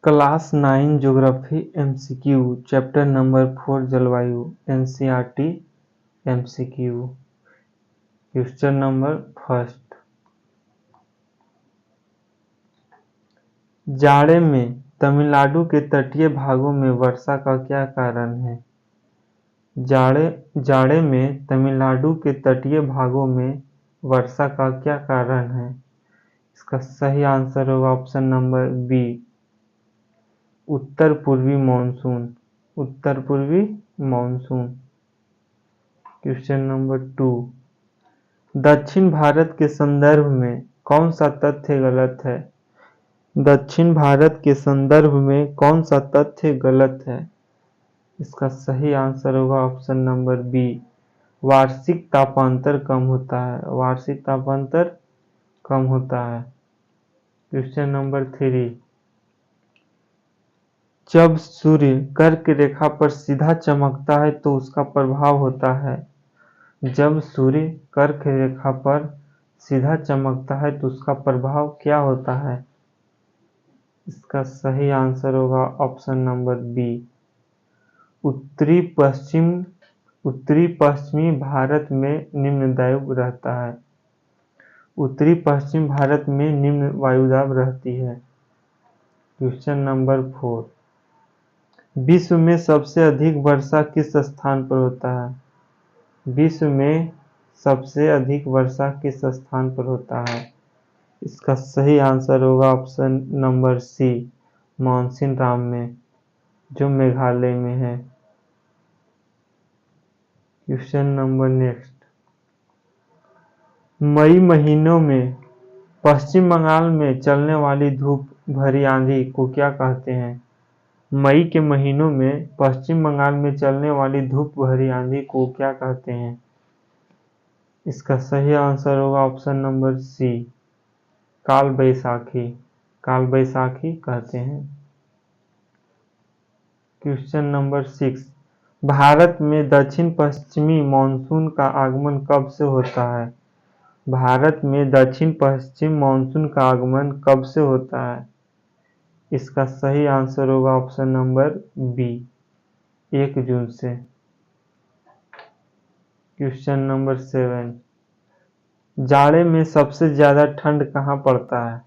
Class 9 geography MCQ chapter number 4 जलवायु NCERT MCQ. Question number first, जाड़े में तमिलनाडु के तटीय भागों में वर्षा का क्या कारण है? जाड़े में तमिलनाडु के तटीय भागों में वर्षा का क्या कारण है? इसका सही आंसर होगा ऑप्शन नंबर बी, उत्तर पूर्वी मानसून। उत्तर पूर्वी मानसून। क्वेश्चन नंबर 2, दक्षिण भारत के संदर्भ में कौन सा तथ्य गलत है? दक्षिण भारत के संदर्भ में कौन सा तथ्य गलत है? इसका सही आंसर होगा ऑप्शन नंबर बी, वार्षिक तापांतर कम होता है। वार्षिक तापांतर कम होता है। क्वेश्चन नंबर 3, जब सूर्य कर्क रेखा पर सीधा चमकता है तो उसका प्रभाव होता है। जब सूर्य कर्क रेखा पर सीधा चमकता है तो उसका प्रभाव क्या होता है? इसका सही आंसर होगा ऑप्शन नंबर बी, उत्तरी पश्चिमी भारत में निम्न दाब रहता है। उत्तरी पश्चिम भारत में निम्न वायुदाब रहती है। क्वेश्चन नंबर 4, विश्व में सबसे अधिक वर्षा किस स्थान पर होता है? विश्व में सबसे अधिक वर्षा किस स्थान पर होता है? इसका सही आंसर होगा ऑप्शन नंबर सी, मानसिनराम में, जो मेघालय में है। क्वेश्चन नंबर नेक्स्ट, मई महीनों में पश्चिम बंगाल में चलने वाली धूप भरी आंधी को क्या कहते हैं? मई के महीनों में पश्चिम बंगाल में चलने वाली धूप भरी आंधी को क्या कहते हैं? इसका सही आंसर होगा ऑप्शन नंबर सी, काल बैसाखी। काल बैसाखी कहते हैं। क्वेश्चन नंबर 6, भारत में दक्षिण पश्चिमी मानसून का आगमन कब से होता है? भारत में दक्षिण पश्चिम मानसून का आगमन कब से होता है? इसका सही आंसर होगा ऑप्शन नंबर बी, 1 जून से। क्वेश्चन नंबर 7, जाड़े में सबसे ज्यादा ठंड कहाँ पड़ता है?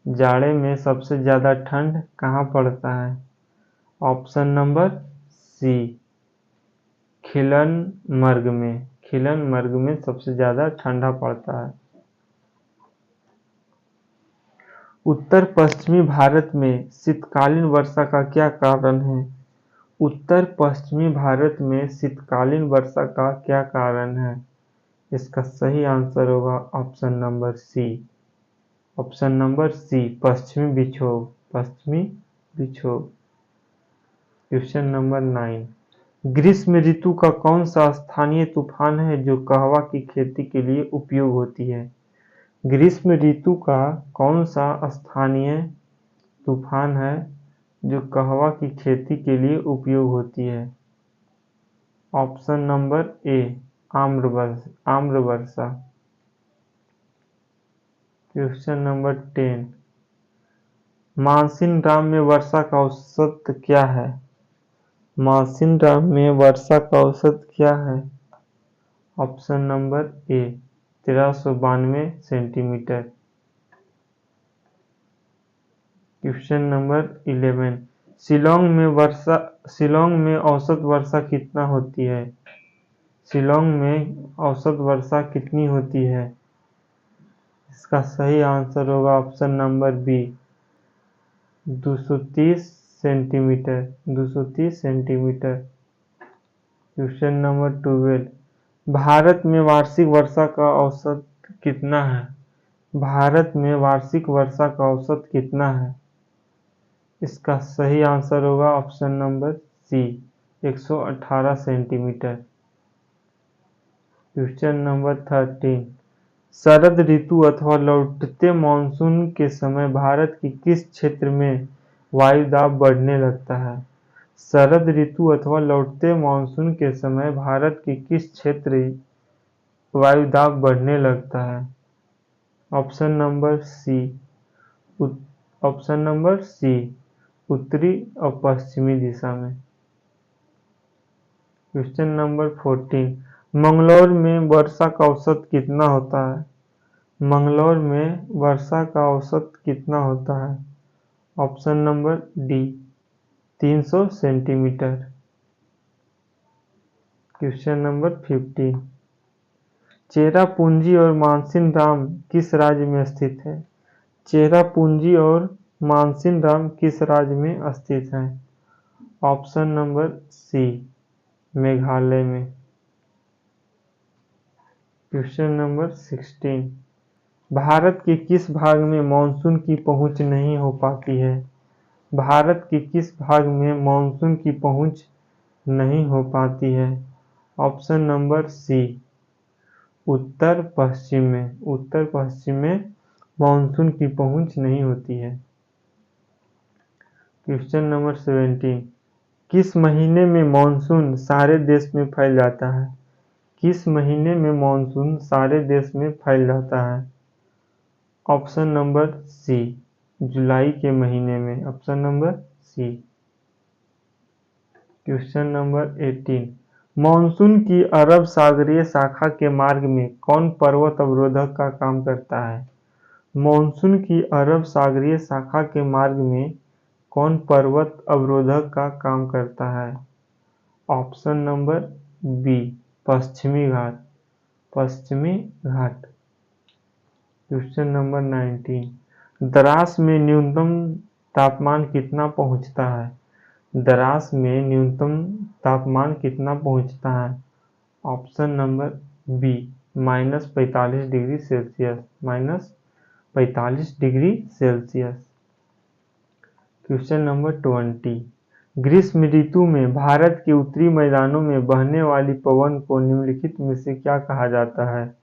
जाड़े में सबसे ज्यादा ठंड कहाँ पड़ता है? ऑप्शन नंबर सी, खिलन मर्ग में सबसे ज्यादा ठंडा पड़ता है। उत्तर पश्चिमी भारत में शीतकालीन वर्षा का क्या कारण है? उत्तर पश्चिमी भारत में शीतकालीन वर्षा का क्या कारण है? इसका सही आंसर होगा ऑप्शन नंबर सी, पश्चिमी विक्षोभ। पश्चिमी विक्षोभ। क्वेश्चन नंबर 9, ग्रीष्म ऋतु का कौन सा स्थानीय तूफान है जो कहवा की खेती के लिए उपयोग होती है? ग्रीष्म ऋतु का कौन सा स्थानीय तूफान है जो कहवा की खेती के लिए उपयोग होती है? ऑप्शन नंबर ए, आम्रवर्षा। क्वेश्चन नंबर 10, मानसिनराम में वर्षा का औसत क्या है? मानसिनराम में वर्षा का औसत क्या है? ऑप्शन नंबर ए, 1392 सेंटीमीटर। क्वेश्चन नंबर 11, शिलोंग में औसत वर्षा कितना होती है? शिलोंग में औसत वर्षा कितनी होती है? इसका सही आंसर होगा option number B, 230 centimetre. 230 centimetre. Question number 12, Bharat में वार्षिक वर्षा का औसत कितना है? भारत में वार्षिक वर्षा का औसत कितना है? इसका सही आंसर होगा option number C, 118 centimetre. Question number 13, शरद ऋतु अथवा लौटते मानसून के समय भारत के किस क्षेत्र में वायुदाब बढ़ने लगता है? शरद ऋतु अथवा लौटते मानसून के समय भारत के किस क्षेत्र वायुदाब बढ़ने लगता है? ऑप्शन नंबर सी, उत्तरी और पश्चिमी दिशा में। क्वेश्चन नंबर 14, मंगलौर में वर्षा का औसत कितना होता है? मंगलौर में वर्षा का औसत कितना होता है? Option number D 300 centimetre. Question number 15, Cherrapunji और मानसिनराम किस राज्य में स्थित है? चेरापूंजी और मानसिनराम किस राज्य में स्थित है? ऑप्शन नंबर सी मेघालय में। क्वेश्चन नंबर 16, भारत के किस भाग में मानसून की पहुंच नहीं हो पाती है? भारत के किस भाग में मानसून की पहुंच नहीं हो पाती है? ऑप्शन नंबर सी उत्तर पश्चिम में। उत्तर पश्चिम में मानसून की पहुंच नहीं होती है। क्वेश्चन नंबर 17, किस महीने में मानसून सारे देश में फैल जाता है? किस महीने में मानसून सारे देश में फैल जाता है? ऑप्शन नंबर सी जुलाई के महीने में। Option number C. Question number 18, monsoon की अरब सागरीय शाखा के मार्ग में कौन पर्वत अवरोधक का काम करता है? मानसून की अरब सागरीय शाखा के मार्ग में कौन पर्वत अवरोधक का काम करता है? ऑप्शन नंबर बी पश्चिमी घाट। पश्चिमी घाट। क्वेश्चन नंबर 19, द्रास में न्यूनतम तापमान कितना पहुंचता है? द्रास में न्यूनतम तापमान कितना पहुंचता है? Option number B -45 degree Celsius. -45 degree Celsius. Question number 20, ग्रीष्म ऋतु में भारत के उत्तरी मैदानों में बहने वाली पवन को निम्नलिखित में से क्या कहा जाता है?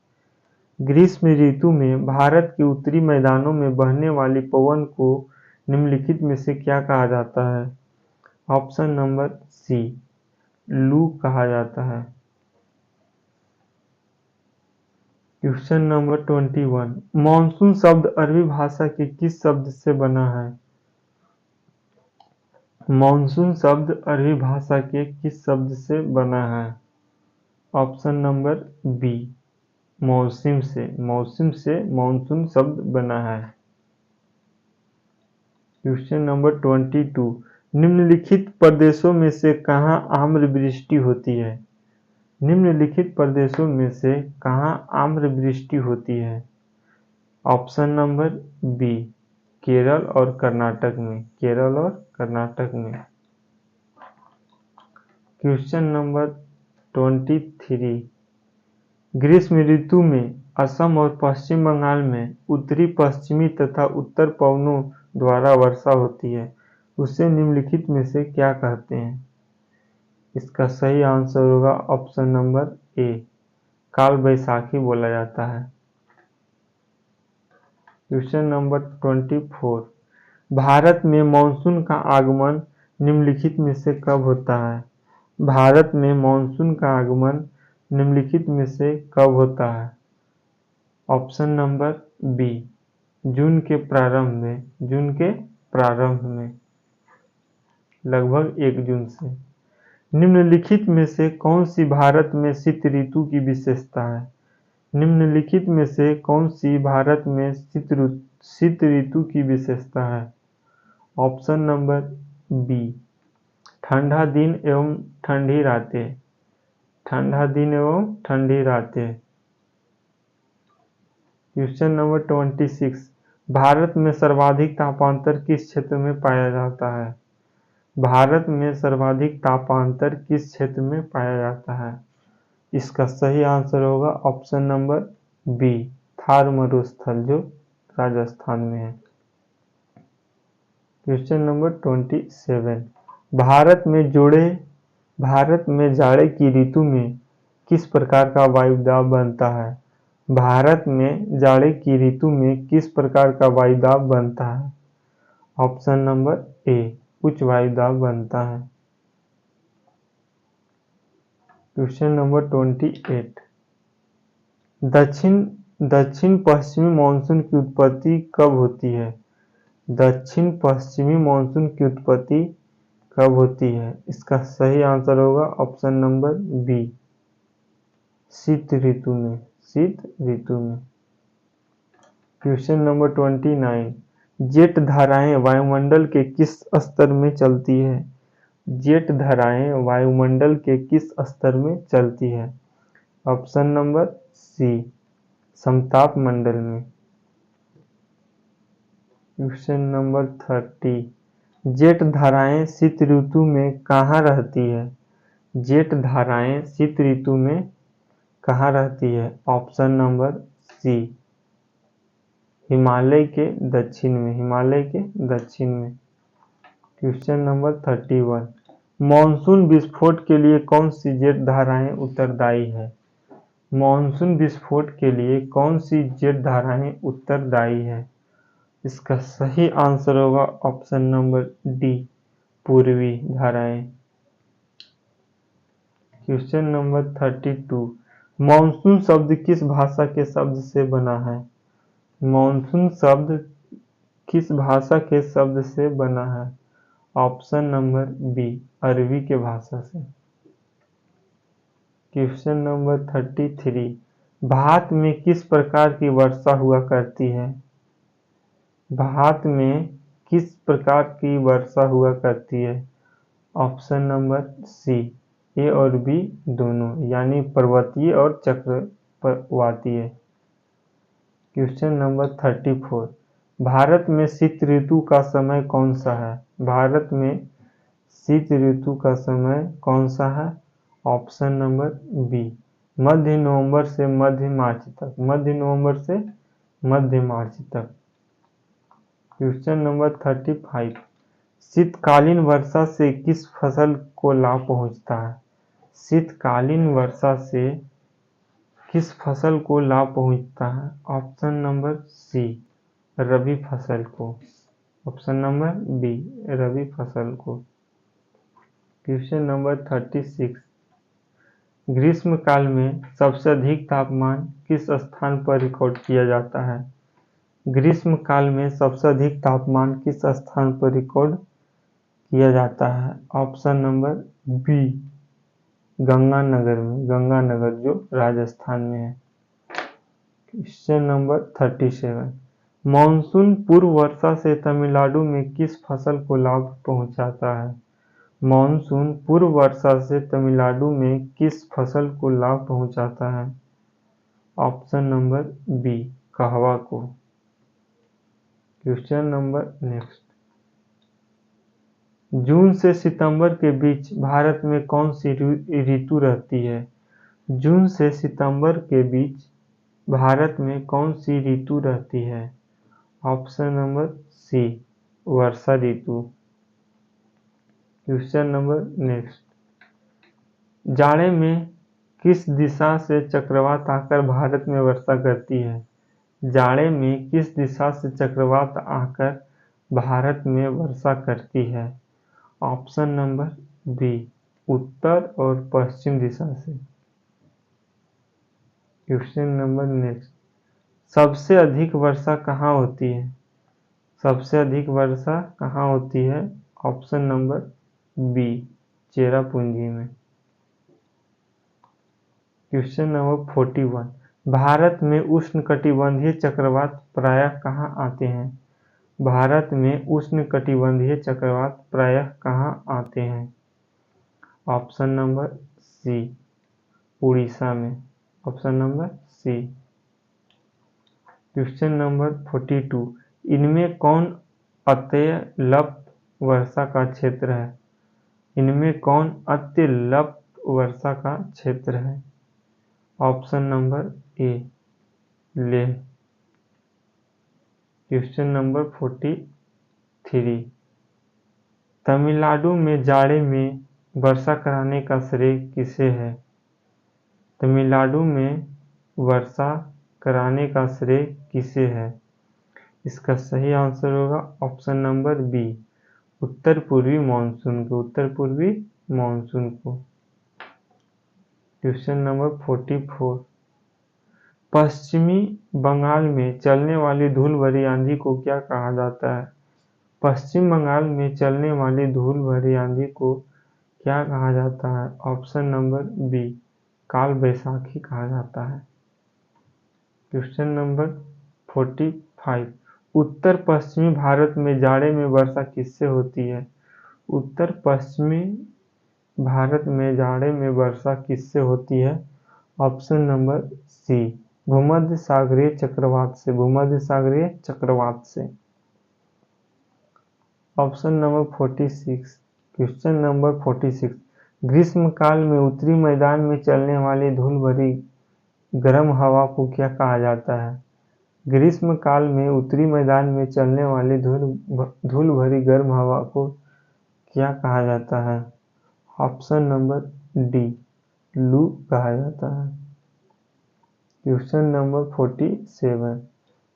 ग्रीष्म ऋतु में भारत के उत्तरी मैदानों में बहने वाली पवन को निम्नलिखित में से क्या कहा जाता है? ऑप्शन नंबर सी लू कहा जाता है। क्वेश्चन नंबर 21, मानसून शब्द अरबी भाषा के किस शब्द से बना है? मानसून शब्द अरबी भाषा के किस शब्द से बना है? ऑप्शन नंबर बी मौसम से। मौसम से मानसून शब्द बना है। क्वेश्चन नंबर 22, निम्नलिखित प्रदेशों में से कहाँ आम्रवृष्टि होती है? निम्नलिखित प्रदेशों में से कहाँ आम्रवृष्टि होती है? ऑप्शन नंबर बी केरल और कर्नाटक में। केरल और कर्नाटक में। क्वेश्चन नंबर 23, ग्रीष्म ऋतु में असम और पश्चिम बंगाल में उत्तरी पश्चिमी तथा उत्तर पवनों द्वारा वर्षा होती है, उसे निम्नलिखित में से क्या कहते हैं? इसका सही आंसर होगा ऑप्शन नंबर ए काल बैसाखी बोला जाता है। क्वेश्चन नंबर 24, भारत में मानसून का आगमन निम्नलिखित में से कब होता है? भारत में मानसून का आगमन निम्नलिखित में से कब होता है? ऑप्शन नंबर बी जून के प्रारंभ में। जून के प्रारंभ में लगभग 1 जून से। निम्नलिखित में से कौन सी भारत में शीत ऋतु की विशेषता है? निम्नलिखित में से कौन सी भारत में शीत ऋतु की विशेषता है? ऑप्शन नंबर बी ठंडा दिन एवं ठंडी रातें। ठंडा दिन एवं ठंडी रातें। क्वेश्चन नंबर 26, भारत में सर्वाधिक तापांतर किस क्षेत्र में पाया जाता है? भारत में सर्वाधिक तापांतर किस क्षेत्र में पाया जाता है? इसका सही आंसर होगा ऑप्शन नंबर बी थार मरुस्थल जो राजस्थान में है। क्वेश्चन नंबर 27, भारत में जाड़े की ऋतु में किस प्रकार का वायुदाब बनता है? भारत में जाड़े की ऋतु में किस प्रकार का वायुदाब बनता है? ऑप्शन नंबर ए उच्च वायुदाब बनता है। क्वेश्चन नंबर 28, दक्षिण पश्चिमी मानसून की उत्पत्ति कब होती है? दक्षिण पश्चिमी मानसून की उत्पत्ति कब होती है? इसका सही आंसर होगा ऑप्शन नंबर बी, शीत ऋतु में। शीत ऋतु में। क्वेश्चन नंबर 29, जेट धाराएं वायुमंडल के किस स्तर में चलती है? जेट धाराएं वायुमंडल के किस स्तर में चलती है? ऑप्शन नंबर सी, समताप मंडल में। क्वेश्चन नंबर 30, जेट धाराएं शीत ऋतु में कहाँ रहती है? जेट धाराएं शीत ऋतु में कहाँ रहती है? ऑप्शन नंबर सी, हिमालय के दक्षिण में। हिमालय के दक्षिण में। क्वेश्चन नंबर 31, मॉनसून विस्फोट के लिए कौन सी जेट धाराएं उत्तरदायी है? मॉनसून विस्फोट के लिए कौन सी जेट धाराएं उत्तरदायी है? इसका सही आंसर होगा ऑप्शन नंबर डी, पूर्वी धाराएं। क्वेश्चन नंबर 32, मॉनसून शब्द किस भाषा के शब्द से बना है? मॉनसून शब्द किस भाषा के शब्द से बना है? ऑप्शन नंबर बी, अरबी के भाषा से। क्वेश्चन नंबर 33, भारत में किस प्रकार की वर्षा हुआ करती है? भारत में किस प्रकार की वर्षा हुआ करती है? ऑप्शन नंबर सी, ए और बी दोनों, यानी पर्वतीय और चक्रवातीय। क्वेश्चन नंबर 34, भारत में शीत ऋतु का समय कौन सा है? भारत में शीत ऋतु का समय कौन सा है? ऑप्शन नंबर बी, मध्य नवंबर से मध्य मार्च तक। मध्य नवंबर से मध्य मार्च तक। क्वेश्चन नंबर 35, शीतकालीन वर्षा से किस फसल को लाभ पहुंचता है? शीतकालीन वर्षा से किस फसल को लाभ पहुंचता है? ऑप्शन नंबर सी, रबी फसल को। ऑप्शन नंबर बी, रबी फसल को। क्वेश्चन नंबर 36, ग्रीष्म काल में सबसे अधिक तापमान किस स्थान पर रिकॉर्ड किया जाता है? ग्रीष्म काल में सबसे अधिक तापमान किस स्थान पर रिकॉर्ड किया जाता है? ऑप्शन नंबर बी, गंगानगर में। गंगानगर जो राजस्थान में है। क्वेश्चन नंबर 37, मानसून पूर्व वर्षा से तमिलनाडु में किस फसल को लाभ पहुंचाता है? मानसून पूर्व वर्षा से तमिलनाडु में किस फसल को लाभ पहुंचाता है? ऑप्शन नंबर बी, कहवा को। क्वेश्चन नंबर नेक्स्ट, जून से सितंबर के बीच भारत में कौन सी ऋतु रहती है? जून से सितंबर के बीच भारत में कौन सी ऋतु रहती है? ऑप्शन नंबर सी, वर्षा ऋतु। क्वेश्चन नंबर नेक्स्ट, जाड़े में किस दिशा से चक्रवात आकर भारत में वर्षा करती है? जाड़े में किस दिशा से चक्रवात आकर भारत में वर्षा करती है? ऑप्शन नंबर बी, उत्तर और पश्चिम दिशा से। क्वेश्चन नंबर नेक्स्ट, सबसे अधिक वर्षा कहाँ होती है? सबसे अधिक वर्षा कहाँ होती है? ऑप्शन नंबर बी, चेरापूंजी में। क्वेश्चन नंबर 41, भारत में उष्णकटिबंधीय चक्रवात प्रायः कहाँ आते हैं? भारत में उष्णकटिबंधीय चक्रवात प्रायः कहाँ आते हैं? ऑप्शन नंबर सी, उड़ीसा में। Option number C. Question number 42, इनमें कौन अत्यल्प वर्षा का क्षेत्र है? इनमें कौन अत्यल्प वर्षा का क्षेत्र है? ऑप्शन नंबर ए, लेह। क्वेश्चन नंबर 43, तमिलनाडु में जाड़े में वर्षा कराने का श्रेय किसे है? तमिलनाडु में वर्षा कराने का श्रेय किसे है? इसका सही आंसर होगा ऑप्शन नंबर बी, उत्तर पूर्वी मानसून को। उत्तर पूर्वी मानसून को। क्वेश्चन नंबर 44, पश्चिमी बंगाल में चलने वाली धूल भरी आंधी को क्या कहा जाता है? पश्चिम बंगाल में चलने वाली धूल भरी आंधी को क्या कहा जाता है? ऑप्शन नंबर बी, काल बैसाखी कहा जाता है। क्वेश्चन नंबर 45, उत्तर पश्चिमी भारत में जाड़े में वर्षा किससे होती है? उत्तर पश्चिमी भारत में जाड़े में वर्षा किससे होती है? ऑप्शन नंबर सी, भूमध्य सागरीय चक्रवात से, भूमध्य सागरीय चक्रवात से। ऑप्शन नंबर 46, क्वेश्चन नंबर 46, ग्रीष्म काल में उत्तरी मैदान में चलने वाली धूल भरी गर्म हवा को क्या कहा जाता है? ग्रीष्म काल में उत्तरी मैदान में चलने वाली धूल भरी गर्म हवा को क्या कहा जाता है? ऑप्शन नंबर डी, लू कहा जाता है। क्वेश्चन नंबर 47,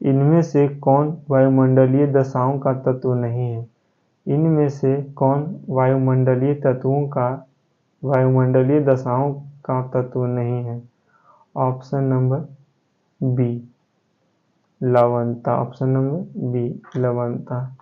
इनमें से कौन वायुमंडलीय दशाओं का तत्व नहीं है? इनमें से कौन वायुमंडलीय दशाओं का तत्व नहीं है? ऑप्शन नंबर बी, लवणता। ऑप्शन नंबर बी, लवणता।